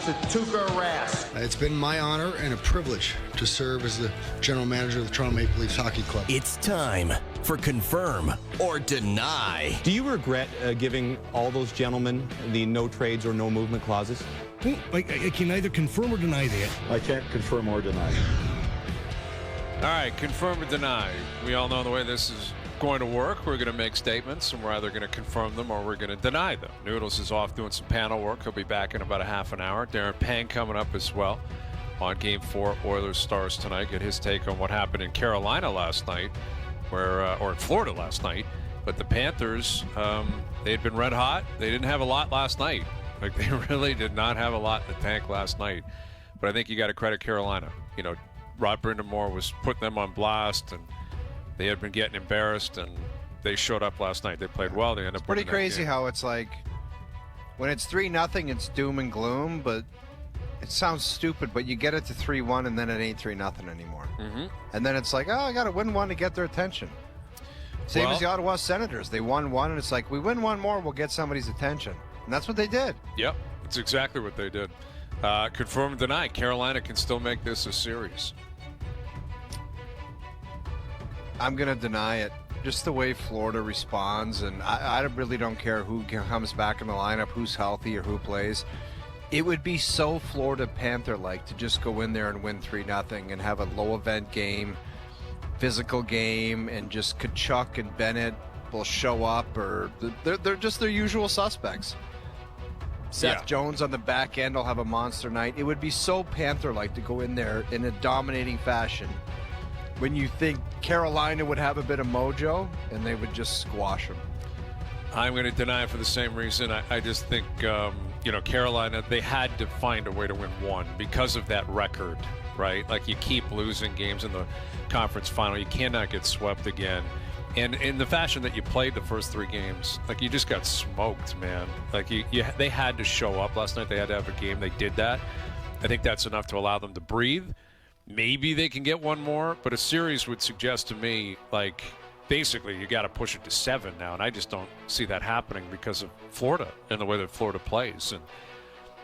to Tuukka Rask. It's been my honor and a privilege to serve as the general manager of the Toronto Maple Leafs Hockey Club. It's time for Confirm or Deny. Do you regret giving all those gentlemen the no trades or no movement clauses? I can neither confirm or deny that. I can't confirm or deny. All right, confirm or deny. We all know the way this is going to work. We're going to make statements, and we're either going to confirm them or we're going to deny them. Noodles is off doing some panel work. He'll be back in about a half an hour. Darren Pang coming up as well on Game 4, Oilers Stars tonight. Get his take on what happened in Carolina last night, or in Florida last night. But the Panthers, they had been red hot. They didn't have a lot last night. Like, they really did not have a lot in the tank last night. But I think you got to credit Carolina. You know, Rod Brind'Amour was putting them on blast, and they had been getting embarrassed, and they showed up last night. They played well. They ended up pretty winning that crazy game. how it's like when it's 3-0, it's doom and gloom, but it sounds stupid, but you get it to 3-1, and then it ain't 3-0 anymore. Mm-hmm. And then it's like, oh, I got to win one to get their attention. Same as the Ottawa Senators. They won one, and it's like, we win one more, we'll get somebody's attention. And that's what they did. Yep, that's exactly what they did. Confirm and deny. Carolina can still make this a series. I'm going to deny it. Just the way Florida responds, and I really don't care who comes back in the lineup, who's healthy or who plays. It would be so Florida Panther-like to just go in there and win 3-0 and have a low-event game, physical game, and just Kachuk and Bennett will show up, or they're just their usual suspects. Seth Jones on the back end will have a monster night. It would be so Panther-like to go in there in a dominating fashion when you think Carolina would have a bit of mojo and they would just squash them. I'm going to deny for the same reason. I just think, Carolina, they had to find a way to win one because of that record, right? Like, you keep losing games in the conference final. You cannot get swept again. And in the fashion that you played the first 3 games, like, you just got smoked, man. Like, they had to show up last night. They had to have a game. They did that. I think that's enough to allow them to breathe. Maybe they can get one more, but a series would suggest to me, like, basically you got to push it to 7 now, and I just don't see that happening because of Florida and the way that Florida plays. And,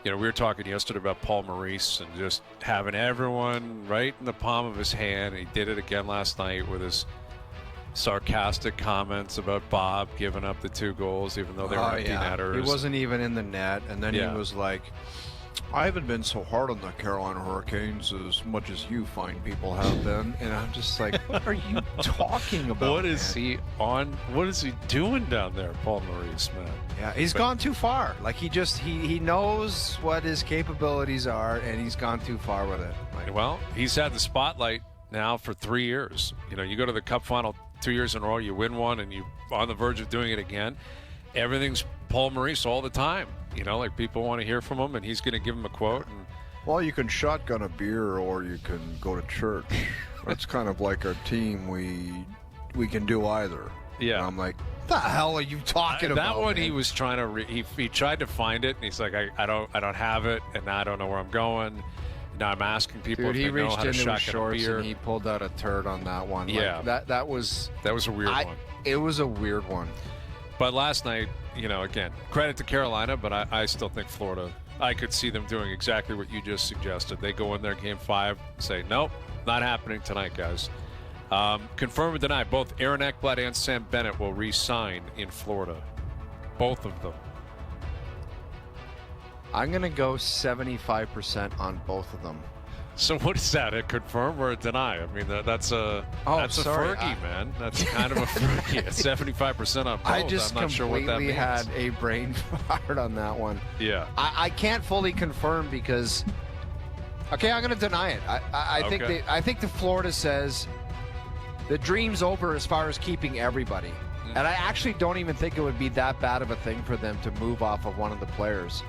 we were talking yesterday about Paul Maurice and just having everyone right in the palm of his hand. He did it again last night with his sarcastic comments about Bob giving up the 2 goals, even though they were empty netters. He wasn't even in the net, and then he was like, I haven't been so hard on the Carolina Hurricanes as much as you fine people have been. And I'm just like, what are you talking about? What is he doing down there, Paul Maurice, man? Yeah, he's gone too far. Like, he knows what his capabilities are, and he's gone too far with it. Like, well, he's had the spotlight now for 3 years. You go to the Cup final 2 years in a row, you win one, and you're on the verge of doing it again. Everything's Paul Maurice all the time. Like, people want to hear from him, and he's going to give him a quote. And, well, you can shotgun a beer or you can go to church. That's kind of like our team. We can do either. Yeah. And I'm like, what the hell are you talking about? That one, man? he was trying to he tried to find it, and he's like, I don't have it, and now I don't know where I'm going. Now I'm asking people if they know how to reached into his shotgun a shorts beer. and he pulled out a turd on that one. Yeah. Like, that was a weird one. It was a weird one. But last night, again, credit to Carolina, but I still think Florida, I could see them doing exactly what you just suggested. They go in there Game 5, say, nope, not happening tonight, guys. Confirm or deny, both Aaron Ekblad and Sam Bennett will re-sign in Florida. Both of them. I'm going to go 75% on both of them. So what is that, a confirm or a deny? I mean, that's a Fergie, man. That's kind of a Fergie. 75% on both. I just I'm not sure what that completely means. had a brain fart on that one. Yeah. I can't fully confirm because, okay, I'm going to deny it. I think the Florida says the dream's over as far as keeping everybody. Mm-hmm. And I actually don't even think it would be that bad of a thing for them to move off of one of the players,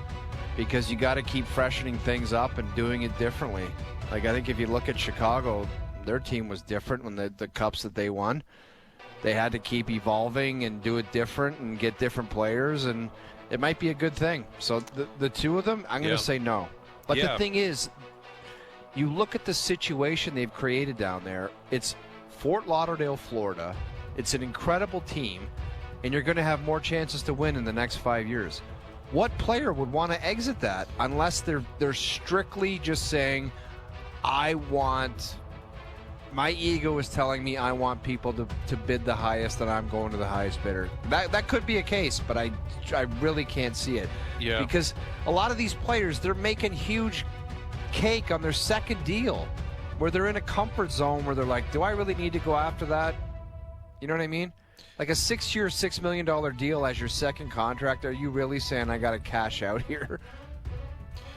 because you got to keep freshening things up and doing it differently. Like, I think if you look at Chicago, their team was different when the cups that they won. They had to keep evolving and do it different and get different players, and it might be a good thing. So the 2 of them, I'm going to say no. But the thing is, you look at the situation they've created down there. It's Fort Lauderdale, Florida. It's an incredible team, and you're going to have more chances to win in the next 5 years. what player would want to exit that unless they're strictly just saying, my ego is telling me I want people to bid the highest and I'm going to the highest bidder. That could be a case, but I really can't see it. Yeah. Because a lot of these players, they're making huge cake on their second deal where they're in a comfort zone where they're like, do I really need to go after that? You know what I mean? Like a 6-year, $6 million deal as your second contract. Are you really saying I got to cash out here?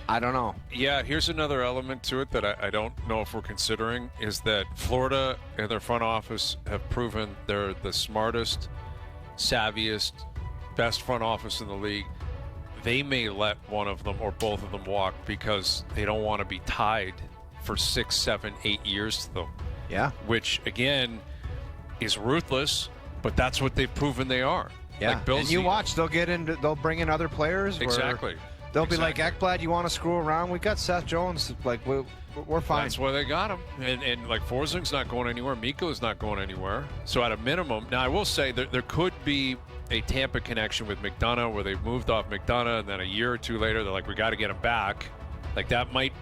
I don't know. Yeah, here's another element to it that I don't know if we're considering is that Florida and their front office have proven they're the smartest, savviest, best front office in the league. They may let one of them or both of them walk because they don't want to be tied for 6, 7, 8 years to them. Yeah. Which, again, is ruthless, but that's what they've proven they are. Yeah. Like Bill and you Zito. watch, they'll bring in other players. Exactly. They'll be like, Ekblad, you want to screw around? We got Seth Jones. Like, we're fine. That's why they got him. And like, Forsing's not going anywhere. Mikko's not going anywhere. So at a minimum, now I will say there could be a Tampa connection with McDonough where they moved off McDonough, and then a year or two later, they're like, we got to get him back. Like, that might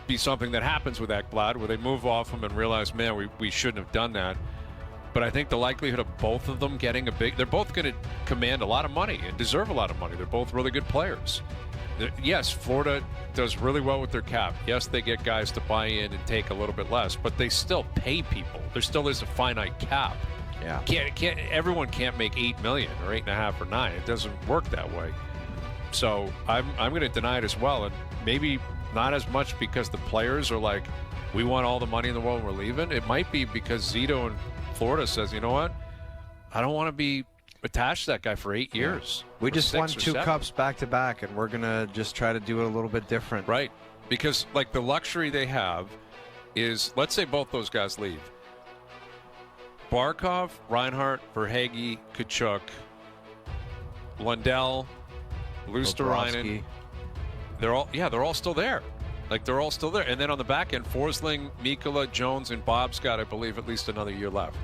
be something that happens with Ekblad where they move off him and realize, man, we shouldn't have done that. But I think the likelihood of both of them getting they're both going to command a lot of money and deserve a lot of money. They're both really good players. Yes, Florida does really well with their cap. Yes, they get guys to buy in and take a little bit less, but they still pay people. There still is a finite cap. Yeah. Everyone can't make $8 million or $8.5 or $9 million. It doesn't work that way. So I'm going to deny it as well, and maybe not as much because the players are like, we want all the money in the world and we're leaving. It might be because Zito in Florida says, you know what? I don't want to be attached to that guy for 8 years. We just won 6 or 2 7. cups back to back, and we're going to just try to do it a little bit different. Right. Because, like, the luxury they have is, let's say both those guys leave. Barkov, Reinhart, Verhaeghe, Kachuk, Lundell, Luosterainen. They're all still there. Like, they're all still there. And then on the back end, Forsling, Mikkola, Jones, and Bob's got, I believe, at least another year left.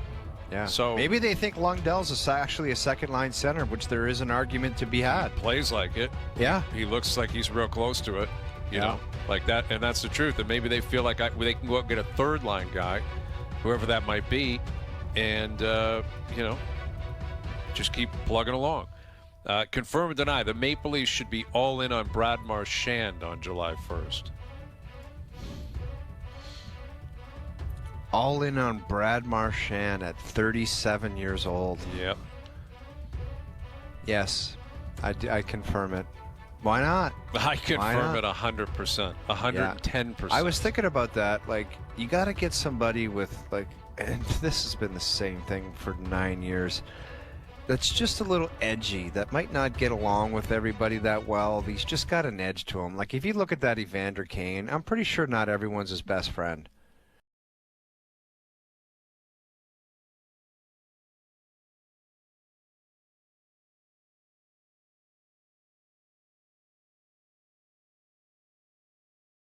Yeah. So maybe they think Lundell's actually a second-line center, which there is an argument to be had. Plays like it. Yeah. He looks like he's real close to it. You know, like that. And that's the truth. And maybe they feel like they can go out and get a third-line guy, whoever that might be, and, just keep plugging along. Confirm or deny, the Maple Leafs should be all in on Brad Marchand on July 1st. All in on Brad Marchand at 37 years old. Yep. Yes, I confirm it. Why not? I confirm it 100%, 110%. I was thinking about that. Like, you got to get somebody with, like, and this has been the same thing for 9 years, that's just a little edgy, that might not get along with everybody that well. He's just got an edge to him. Like, if you look at that Evander Kane, I'm pretty sure not everyone's his best friend.